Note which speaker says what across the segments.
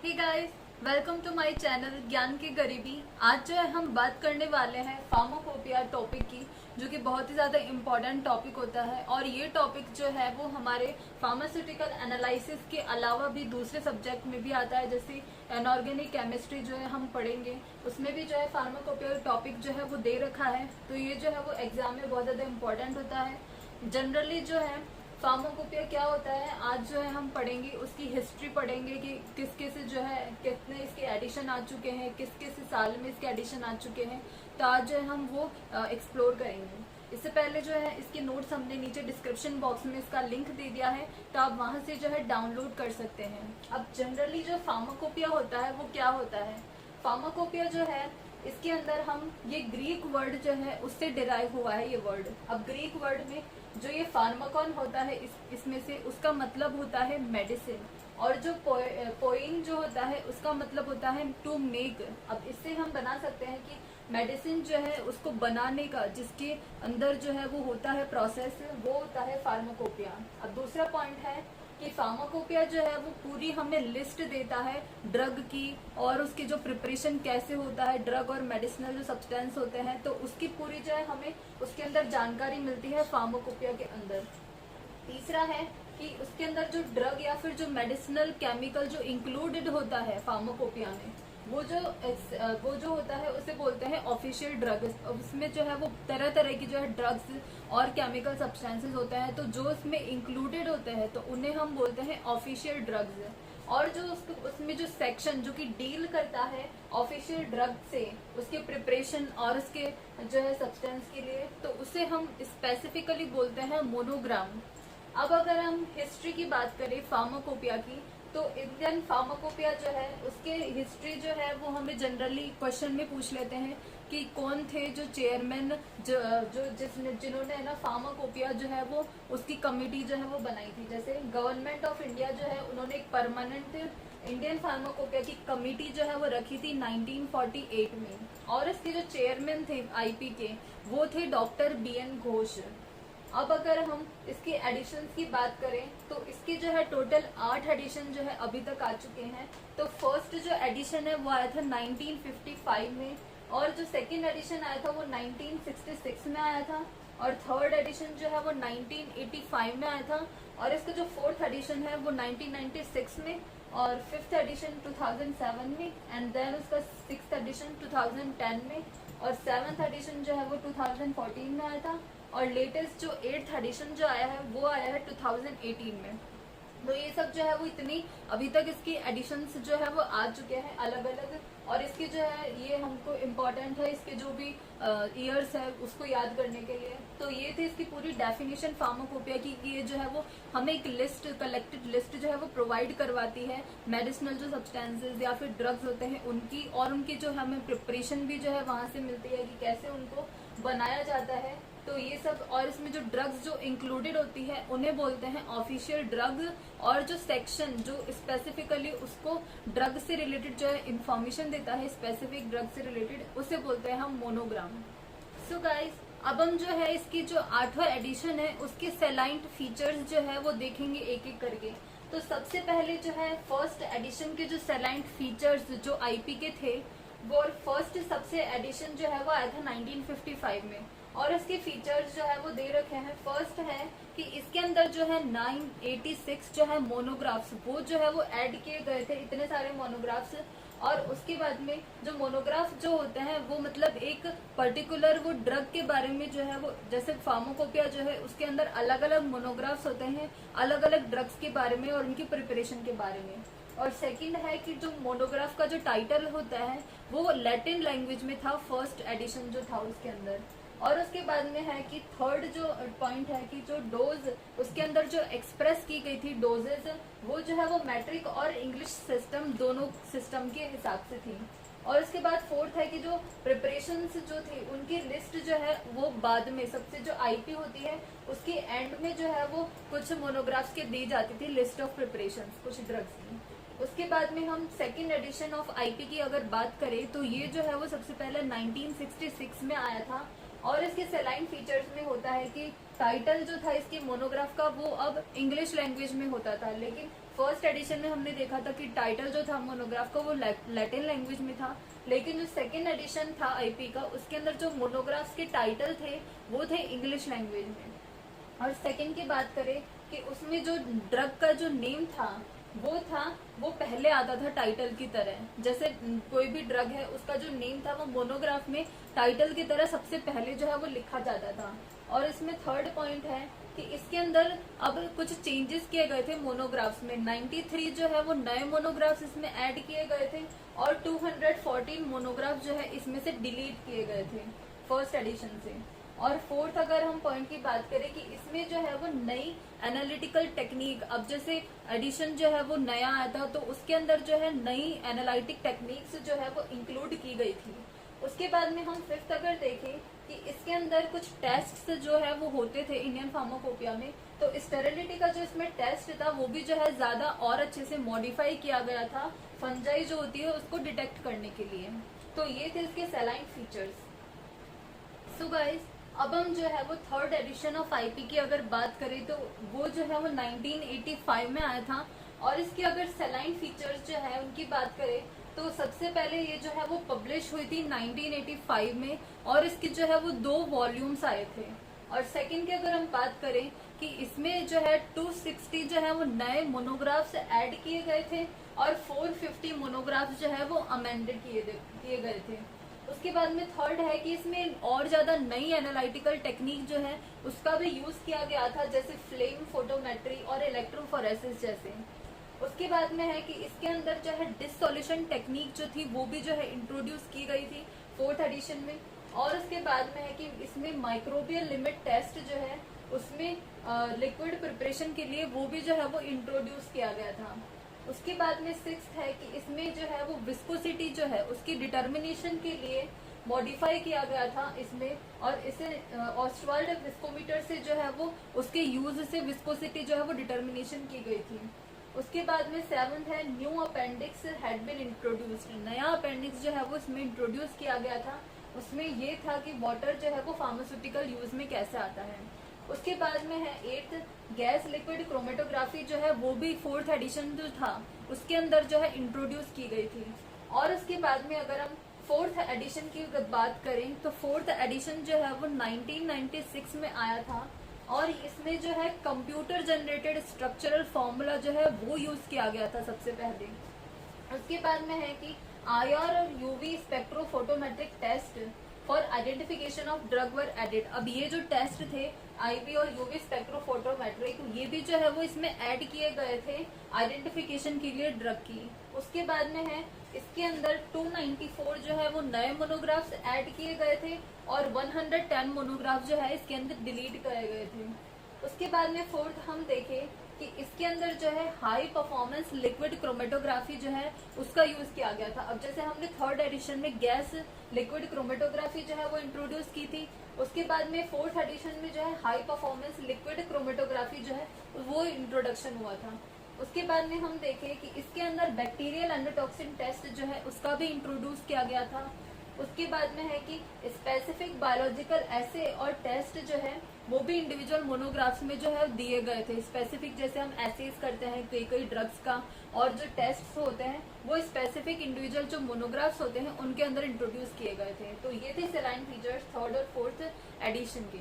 Speaker 1: Hey guys, welcome to my channel ज्ञान की गरीबी। आज जो है हम बात करने वाले हैं फार्माकोपिया टॉपिक की, जो कि बहुत ही ज़्यादा इम्पोर्टेंट टॉपिक होता है। और ये टॉपिक जो है वो हमारे फार्मास्यूटिकल एनालिसिस के अलावा भी दूसरे सब्जेक्ट में भी आता है, जैसे इनऑर्गेनिक केमिस्ट्री जो है हम पढ़ेंगे, उसमें भी जो है फार्माकोपिया टॉपिक जो है वो दे रखा है। तो ये जो है वो एग्जाम में बहुत ज़्यादा इम्पोर्टेंट होता है। जनरली जो है फार्माकोपिया क्या होता है, आज जो है हम पढ़ेंगे, उसकी हिस्ट्री पढ़ेंगे कि किस किस जो है कितने इसके एडिशन आ चुके हैं, किस किस साल में इसके एडिशन आ चुके हैं। तो आज जो है हम वो एक्सप्लोर करेंगे। इससे पहले जो है इसके नोट्स हमने नीचे डिस्क्रिप्शन बॉक्स में इसका लिंक दे दिया है, तो आप वहां से जो है डाउनलोड कर सकते हैं। अब जनरली जो फार्माकोपिया होता है वो क्या होता है, फार्माकोपिया जो है इसके अंदर हम ये ग्रीक वर्ड जो है उससे डिराइव हुआ है ये वर्ड। अब ग्रीक वर्ड में जो ये फार्माकॉन होता है इसमें से उसका मतलब होता है मेडिसिन, और जो पोइन जो होता है उसका मतलब होता है टू मेक। अब इससे हम बना सकते हैं कि मेडिसिन जो है उसको बनाने का जिसके अंदर जो है वो होता है प्रोसेस, वो होता है फार्माकोपिया। अब दूसरा पॉइंट है कि फार्माकोपिया जो है वो पूरी हमें लिस्ट देता है ड्रग की, और उसके जो प्रिपरेशन कैसे होता है, ड्रग और मेडिसिनल जो सब्सटेंस होते हैं, तो उसकी पूरी जो है हमें उसके अंदर जानकारी मिलती है फार्माकोपिया के अंदर। तीसरा है कि उसके अंदर जो ड्रग या फिर जो मेडिसिनल केमिकल जो इंक्लूडेड होता है फार्माकोपिया में, वो जो होता है उसे बोलते हैं ऑफिशियल ड्रग्स। उसमें जो है वो तरह तरह की जो है ड्रग्स और केमिकल सब्सटेंसेस होते हैं, तो जो उसमें इंक्लूडेड होते हैं तो उन्हें हम बोलते हैं ऑफिशियल ड्रग्स। और जो उसमें जो सेक्शन जो कि डील करता है ऑफिशियल ड्रग से, उसके प्रिपरेशन और उसके जो है सब्सटेंस के लिए, तो उसे हम स्पेसिफिकली बोलते हैं मोनोग्राम। अब अगर हम हिस्ट्री की बात करें फार्माकोपिया की, तो इंडियन फार्माकोपिया जो है उसके हिस्ट्री जो है वो हमें जनरली क्वेश्चन में पूछ लेते हैं कि कौन थे जो चेयरमैन जिन्होंने ना फार्माकोपिया जो है वो उसकी कमेटी जो है वो बनाई थी। जैसे गवर्नमेंट ऑफ इंडिया जो है उन्होंने एक परमानेंट इंडियन फार्माकोपिया की कमेटी जो है वो रखी थी 1948 में, और इसके जो चेयरमैन थे आईपी के वो थे डॉक्टर BN घोष। अब अगर हम इसके एडिशंस की बात करें तो इसके जो है टोटल 8 एडिशन जो है अभी तक आ चुके हैं। तो फर्स्ट जो एडिशन है वो आया था 1955 में, और जो सेकंड एडिशन आया था वो 1966 में आया था, और थर्ड एडिशन जो है वो 1985 में आया था, और इसका जो फोर्थ एडिशन है वो 1996 में, और फिफ्थ एडिशन 2007 में, एंड देन उसका सिक्स्थ एडिशन 2010 में, और सेवन्थ एडिशन जो है वो 2014 में आया था, और लेटेस्ट जो 8th एडिशन जो आया है वो आया है 2018 में। तो ये सब जो है वो इतनी अभी तक इसकी एडिशंस जो है वो आ चुके हैं अलग अलग। और इसके जो है ये हमको इम्पोर्टेंट है, इसके जो भी ईयर्स है उसको याद करने के लिए। तो ये थी इसकी पूरी डेफिनेशन फार्माकोपिया की कि ये जो है वो हमें एक लिस्ट, कलेक्टेड लिस्ट जो है वो प्रोवाइड करवाती है मेडिसिनल जो सब्सटेंसेज या फिर ड्रग्स होते हैं उनकी, और उनकी जो हमें प्रिपरेशन भी जो है वहां से मिलती है कि कैसे उनको बनाया जाता है। तो ये सब, और इसमें जो ड्रग्स जो इंक्लूडेड होती है उन्हें बोलते हैं ऑफिशियल ड्रग, और जो सेक्शन जो स्पेसिफिकली उसको ड्रग से रिलेटेड जो है इंफॉर्मेशन देता है स्पेसिफिक ड्रग से रिलेटेड, उसे बोलते हैं हम मोनोग्राम। सो गाइस, अब हम जो है इसकी जो 8वां एडिशन है उसके सेलाइंट फीचर्स जो है वो देखेंगे एक एक करके। तो सबसे पहले जो है फर्स्ट एडिशन के जो सेलाइंट फीचर्स जो आईपी के थे, वो फर्स्ट सबसे एडिशन जो है वो आया था 1955 में, और इसके फीचर्स जो है वो दे रखे हैं। फर्स्ट है कि इसके अंदर जो है 986 जो है मोनोग्राफ्स वो जो है वो ऐड किए गए थे, इतने सारे मोनोग्राफ्स। और उसके बाद में जो मोनोग्राफ जो होते हैं वो मतलब एक पर्टिकुलर वो ड्रग के बारे में जो है वो, जैसे फार्माकोपिया जो है उसके अंदर अलग अलग मोनोग्राफ्स होते हैं अलग अलग ड्रग्स के बारे में और उनकी प्रिपरेशन के बारे में। और सेकंड है कि जो मोनोग्राफ का जो टाइटल होता है वो लैटिन लैंग्वेज में था फर्स्ट एडिशन जो था उसके अंदर। और उसके बाद में है कि थर्ड जो पॉइंट है कि जो डोज उसके अंदर जो एक्सप्रेस की गई थी डोजेज, वो जो है वो मैट्रिक और इंग्लिश सिस्टम दोनों सिस्टम के हिसाब से थी। और उसके बाद फोर्थ है कि जो प्रिपरेशंस जो थी उनकी लिस्ट जो है वो बाद में सबसे जो आईपी होती है उसके एंड में जो है वो कुछ मोनोग्राफ्स के दी जाती थी लिस्ट ऑफ प्रिपरेशंस कुछ ड्रग्स की। उसके बाद में हम सेकेंड एडिशन ऑफ आईपी की अगर बात करें तो ये जो है वो सबसे पहले 1966 में आया था, और इसके सेलाइन फीचर्स में होता है कि टाइटल जो था इसके मोनोग्राफ का वो अब इंग्लिश लैंग्वेज में होता था, लेकिन फर्स्ट एडिशन में हमने देखा था कि टाइटल जो था मोनोग्राफ का वो लैटिन लैंग्वेज में था, लेकिन जो सेकेंड एडिशन था आईपी का उसके अंदर जो मोनोग्राफ्स के टाइटल थे वो थे इंग्लिश लैंग्वेज में। और सेकेंड की बात करें कि उसमें जो ड्रग का जो नेम था वो पहले आता था टाइटल की तरह, जैसे कोई भी ड्रग है उसका जो नेम था वो मोनोग्राफ में टाइटल की तरह सबसे पहले जो है वो लिखा जाता था। और इसमें थर्ड पॉइंट है कि इसके अंदर अब कुछ चेंजेस किए गए थे मोनोग्राफ्स में। 93 जो है वो नए मोनोग्राफ्स इसमें ऐड किए गए थे और 214 मोनोग्राफ जो है इसमें से डिलीट किए गए थे फर्स्ट एडिशन से। और फोर्थ अगर हम पॉइंट की बात करें कि इसमें जो है वो नई एनालिटिकल टेक्निक, अब जैसे एडिशन जो है वो नया आया था तो उसके अंदर जो है नई एनालिटिक टेक्निक्स जो है वो इंक्लूड की गई थी। उसके बाद में हम फिफ्थ अगर देखें कि इसके अंदर कुछ टेस्ट जो है वो होते थे इंडियन फार्माकोपिया में, तो स्टेरिलिटी का जो इसमें टेस्ट था वो भी जो है ज्यादा और अच्छे से मॉडिफाई किया गया था फंजाई जो होती है उसको डिटेक्ट करने के लिए। तो ये थे इसके सेलाइन फीचर्स। सो गाइस, अब हम जो है वो थर्ड एडिशन ऑफ आईपी की अगर बात करें तो वो जो है वो 1985 में आया था। और इसके अगर सेलाइन फीचर्स जो है उनकी बात करें तो सबसे पहले ये जो है वो पब्लिश हुई थी 1985 में और इसके जो है वो 2 वॉल्यूम्स आए थे। और सेकंड की अगर हम बात करें कि इसमें जो है 260 जो है वो नए मोनोग्राफ्स ऐड किए गए थे और 450 मोनोग्राफ्स जो है वो अमेंडेड किए गए थे। उसके बाद में थर्ड है कि इसमें और ज्यादा नई एनालिटिकल टेक्निक जो है उसका भी यूज किया गया था, जैसे फ्लेम फोटोमेट्री और इलेक्ट्रोफोरेसिस जैसे। उसके बाद में है कि इसके अंदर जो है डिसोल्यूशन टेक्निक जो थी वो भी जो है इंट्रोड्यूस की गई थी फोर्थ एडिशन में। और उसके बाद में है कि इसमें माइक्रोबियल लिमिट टेस्ट जो है उसमें लिक्विड प्रिपरेशन के लिए वो भी जो है वो इंट्रोड्यूस किया गया था। उसके बाद में सिक्स्थ है कि इसमें जो है वो विस्कोसिटी जो है उसकी डिटर्मिनेशन के लिए मॉडिफाई किया गया था इसमें, और इसे ऑस्टवाल्ड विस्कोमीटर से जो है वो उसके यूज से विस्कोसिटी जो है वो डिटर्मिनेशन की गई थी। उसके बाद में सेवंथ है new appendix had been introduced. नया अपेंडिक्स जो है वो इसमें इंट्रोड्यूस किया गया था, उसमें ये था कि वाटर जो है वो फार्मास्यूटिकल यूज में कैसे आता है। उसके बाद में है एट्थ, गैस लिक्विड क्रोमेटोग्राफी जो है वो भी फोर्थ एडिशन जो था उसके अंदर जो है इंट्रोड्यूस की गई थी। और उसके बाद में अगर हम फोर्थ एडिशन की बात करें तो फोर्थ एडिशन जो है वो 1996 में आया था और इसमें जो है कंप्यूटर जनरेटेड स्ट्रक्चरल फॉर्मूला जो है वो यूज किया गया था सबसे पहले। उसके बाद में है कि आईआर और UV spectrophotometric test for identification of drug were added. अब ये जो टेस्ट थे आईवी और यूवी स्पेक्ट्रोफोटोमेट्रिक ये भी जो है वो इसमें ऐड किए गए थे आइडेंटिफिकेशन के लिए ड्रग की। उसके बाद में है इसके अंदर 294 जो है वो नए मोनोग्राफ्स ऐड किए गए थे और 110 मोनोग्राफ जो है इसके अंदर डिलीट करे गए थे। उसके बाद में फोर्थ हम देखें कि इसके अंदर जो है हाई परफॉर्मेंस लिक्विड क्रोमेटोग्राफी जो है उसका यूज किया गया था। अब जैसे हमने थर्ड एडिशन में गैस लिक्विड क्रोमेटोग्राफी जो है वो इंट्रोड्यूस की थी, उसके बाद में फोर्थ एडिशन में जो है हाई परफॉर्मेंस लिक्विड क्रोमेटोग्राफी जो है वो इंट्रोडक्शन हुआ था। उसके बाद में हम देखें कि इसके अंदर बैक्टीरियल एंडोटॉक्सिन टेस्ट जो है उसका भी इंट्रोड्यूस किया गया था। उसके बाद में है कि स्पेसिफिक बायोलॉजिकल एसे और टेस्ट जो है वो भी इंडिविजुअल मोनोग्राफ्स में जो है दिए गए थे। स्पेसिफिक जैसे हम एसेज करते हैं कई ड्रग्स का, और जो टेस्ट होते हैं वो स्पेसिफिक इंडिविजुअल जो मोनोग्राफ्स होते हैं उनके अंदर इंट्रोड्यूस किए गए थे। तो ये थे सेलाइन फीचर्स थर्ड और फोर्थ एडिशन के।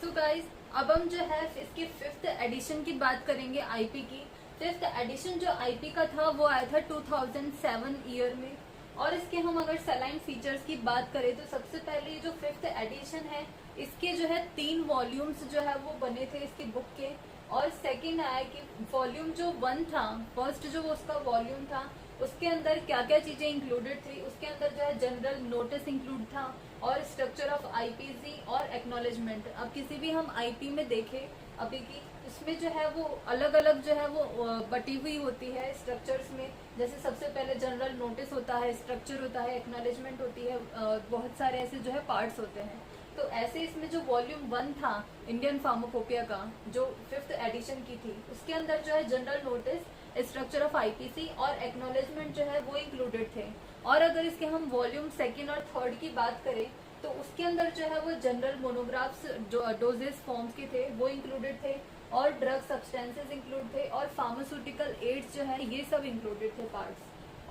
Speaker 1: तो गाइज अब हम जो है इसकी फिफ्थ एडिशन की बात करेंगे आईपी की। फिफ्थ एडिशन जो आईपी का था वो आया था 2007 ईयर में। और इसके हम अगर सेलाइन फीचर्स की बात करें तो सबसे पहले जो फिफ्थ एडिशन है इसके जो है 3 वॉल्यूम्स जो है वो बने थे इसकी बुक के। और सेकंड आया कि वॉल्यूम जो 1 था, फर्स्ट जो उसका वॉल्यूम था उसके अंदर क्या क्या चीजें इंक्लूडेड थी। उसके अंदर जो है जनरल नोटिस इंक्लूड था और स्ट्रक्चर ऑफ आईपीसी और एक्नॉलेजमेंट। अब किसी भी हम आईपी में देखें अभी की इसमें जो है वो अलग अलग जो है वो बटी हुई होती है स्ट्रक्चर्स में। जैसे सबसे पहले जनरल नोटिस होता है, स्ट्रक्चर होता है, एक्नॉलेजमेंट होती है, बहुत सारे ऐसे जो है पार्ट्स होते हैं। तो ऐसे इसमें जो वॉल्यूम 1 था इंडियन फार्माकोपिया का जो फिफ्थ एडिशन की थी उसके अंदर जो है general notice, structure of IPC और एक्नॉलेजमेंट जो है वो इंक्लूडेड थे। और अगर इसके हम वॉल्यूम सेकेंड और थर्ड की बात करें तो उसके अंदर जो है वो जनरल मोनोग्राफ्स जो डोजेस फॉर्म्स के थे वो इंक्लूडेड थे। और ड्रग सब्सटेंसेस इंक्लूड थे और फार्मास्यूटिकल एड्स जो है ये सब इंक्लूडेड थे पार्ट्स।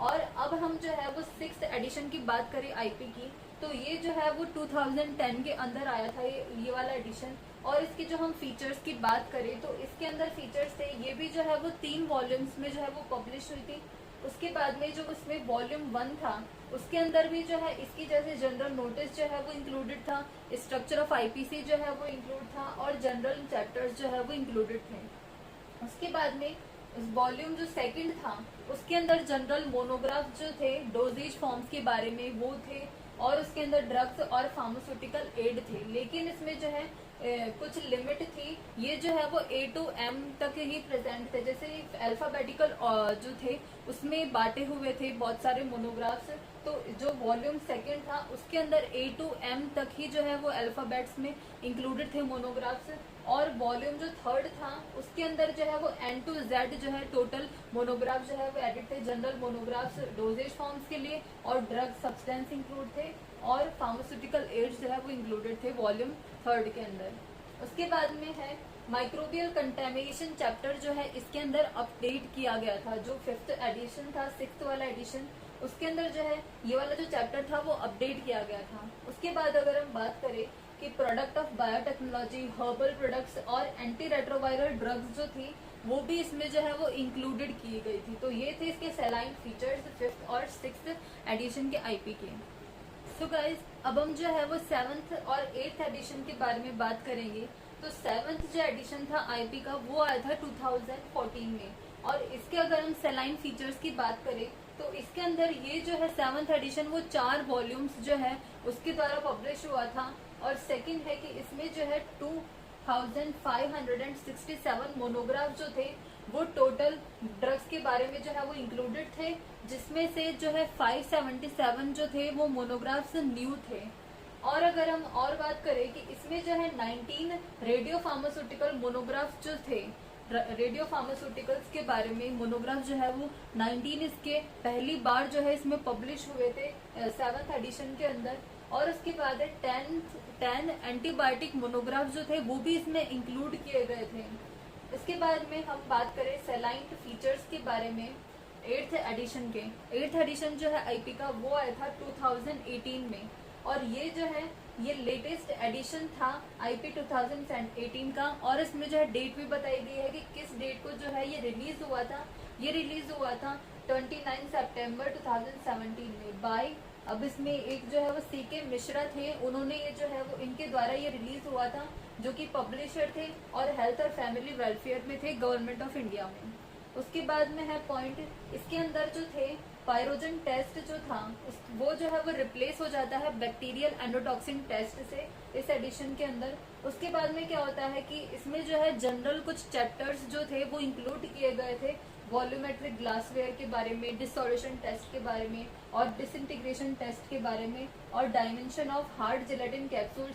Speaker 1: और अब हम जो है वो 6th एडिशन की बात करें आईपी की, तो ये जो है वो 2010 के अंदर आया था ये वाला एडिशन। और इसके जो हम फीचर्स की बात करें तो इसके अंदर फीचर्स थे, ये भी जो है वो 3 वॉल्यूम्स में जो है वो पब्लिश हुई थी। उसके बाद में जो उसमें वॉल्यूम 1 था उसके अंदर भी जो है इसकी जैसे जनरल नोटिस जो है वो इंक्लूडेड था, स्ट्रक्चर ऑफ आईपीसी जो है वो इंक्लूड था और जनरल चैप्टर्स जो है वो इंक्लूडेड थे। उसके बाद में वॉल्यूम जो सेकंड था उसके अंदर जनरल मोनोग्राफ जो थे डोजेज फॉर्म्स के बारे में वो थे और उसके अंदर ड्रग्स और फार्मास्यूटिकल एड थे। लेकिन इसमें जो है कुछ लिमिट थी, ये जो है वो A to M तक ही प्रेजेंट थे। जैसे अल्फाबेटिकल जो थे उसमें बांटे हुए थे बहुत सारे मोनोग्राफ्स, तो जो वॉल्यूम सेकंड था उसके अंदर A to M तक ही जो है वो अल्फाबेट्स में इंक्लूडेड थे मोनोग्राफ्स। और वॉल्यूम जो थर्ड था उसके अंदर जो है वो N to Z जो है टोटल मोनोग्राफ जो है वो एडिट थे। जनरल मोनोग्राफ्स डोजेज फॉर्म्स के लिए और ड्रग सब्सटेंस इंक्लूड थे और फार्मास्यूटिकल एड्स जो है वो इंक्लूडेड थे वॉल्यूम थर्ड के अंदर। उसके बाद में है माइक्रोबियल कंटेमिनेशन चैप्टर जो है इसके अंदर अपडेट किया गया था। जो 5th एडिशन था 6th वाला एडिशन उसके अंदर जो है ये वाला जो चैप्टर था वो अपडेट किया गया था। उसके बाद अगर हम बात करें कि product of biotechnology, herbal products और एंटी रेट्रोवायरल ड्रग्स जो थी वो भी इसमें जो है वो इंक्लूडेड की गई थी। तो ये थे इसके सैलाइन फीचर्स 5th और 6th एडिशन के आईपी के। तो गाइज अब हम जो है वो 7th और 8th एडिशन के बारे में बात करेंगे। तो 7th जो एडिशन था आईपी का वो आया था 2014 में। और इसके अगर हम सैलाइन फीचर्स की बात करें तो इसके अंदर ये जो है 7th एडिशन वो 4 वॉल्यूम्स जो है उसके द्वारा पब्लिश हुआ था। और सेकंड है कि इसमें जो है 2567 मोनोग्राफ जो थे वो टोटल ड्रग्स के बारे में जो है वो इंक्लूडेड थे, जिसमें से जो है 577 जो थे वो मोनोग्राफ्स न्यू थे। और अगर हम और बात करें कि इसमें जो है 19 रेडियो फार्मास्यूटिकल मोनोग्राफ जो थे, रेडियो फार्मास्यूटिकल्स के बारे में मोनोग्राफ जो है वो 19 इसके पहली बार जो है इसमें पब्लिश हुए थे 7th एडिशन के अंदर। और उसके बाद 10 एंटीबायोटिक मोनोग्राफ जो थे वो भी इसमें इंक्लूड किए गए थे। इसके बाद में हम बात करें सैलाइन फीचर्स के बारे में 8th एडिशन के। 8th एडिशन जो है आईपी का वो आया था 2018 में। और ये जो है ये लेटेस्ट एडिशन था आईपी 2018 का। और इसमें जो है डेट भी बताई गई है कि किस डेट को जो है ये रिलीज हुआ था। ये रिलीज हुआ था 29 सितंबर 2017 में बाय, अब इसमें एक जो है वो सीके मिश्रा थे, उन्होंने ये जो है वो इनके द्वारा ये रिलीज हुआ था, जो कि पब्लिशर थे और हेल्थ और फैमिली वेलफेयर में थे गवर्नमेंट ऑफ इंडिया में। उसके बाद में है पॉइंट, इसके अंदर जो थे पायरोजन टेस्ट जो था वो जो है वो रिप्लेस हो जाता है बैक्टीरियल एंडोटॉक्सिन टेस्ट से इस एडिशन के अंदर। उसके बाद में क्या होता है कि इसमें जो है जनरल कुछ चैप्टर्स जो थे वो इंक्लूड किए गए थे, वॉल्यूमेट्रिक ग्लासवेयर के बारे में, डिसोल्यूशन टेस्ट के बारे में और डिसइंटीग्रेशन टेस्ट के बारे में और dimension of hard gelatin capsule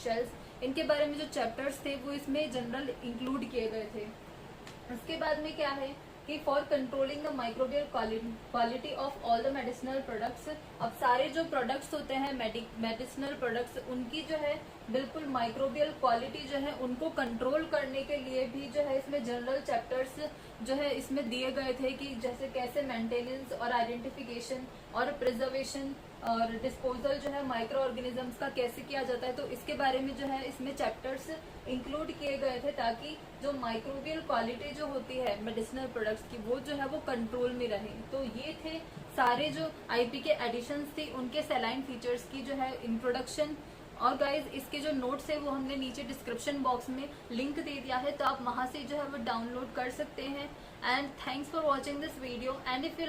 Speaker 1: shells, इनके बारे में जो चैप्टर्स थे वो इसमें जनरल इंक्लूड किए गए थे। उसके बाद में क्या है कि for controlling the microbial quality of all the medicinal products, अब सारे जो प्रोडक्ट्स होते हैं मेडिसिनल प्रोडक्ट्स उनकी जो है बिल्कुल माइक्रोबियल क्वालिटी जो है उनको कंट्रोल करने के लिए भी जो है इसमें जनरल चैप्टर्स जो है इसमें दिए गए थे कि जैसे कैसे मेंटेनेंस और आइडेंटिफिकेशन और प्रिजर्वेशन और डिस्पोजल जो है माइक्रो ऑर्गेनिजम्स का कैसे किया जाता है, तो इसके बारे में जो है इसमें चैप्टर्स इंक्लूड किए गए थे ताकि जो माइक्रोबियल क्वालिटी जो होती है मेडिसिनल प्रोडक्ट्स की वो जो है वो कंट्रोल में रहे। तो ये थे सारे जो आईपी के एडिशंस थी उनके सैलाइन फीचर्स की जो है इंट्रोडक्शन। और गाइज इसके जो नोट्स है वो हमने नीचे डिस्क्रिप्शन बॉक्स में लिंक दे दिया है, तो आप वहां से जो है वो डाउनलोड कर सकते हैं। And thanks for watching this video and if you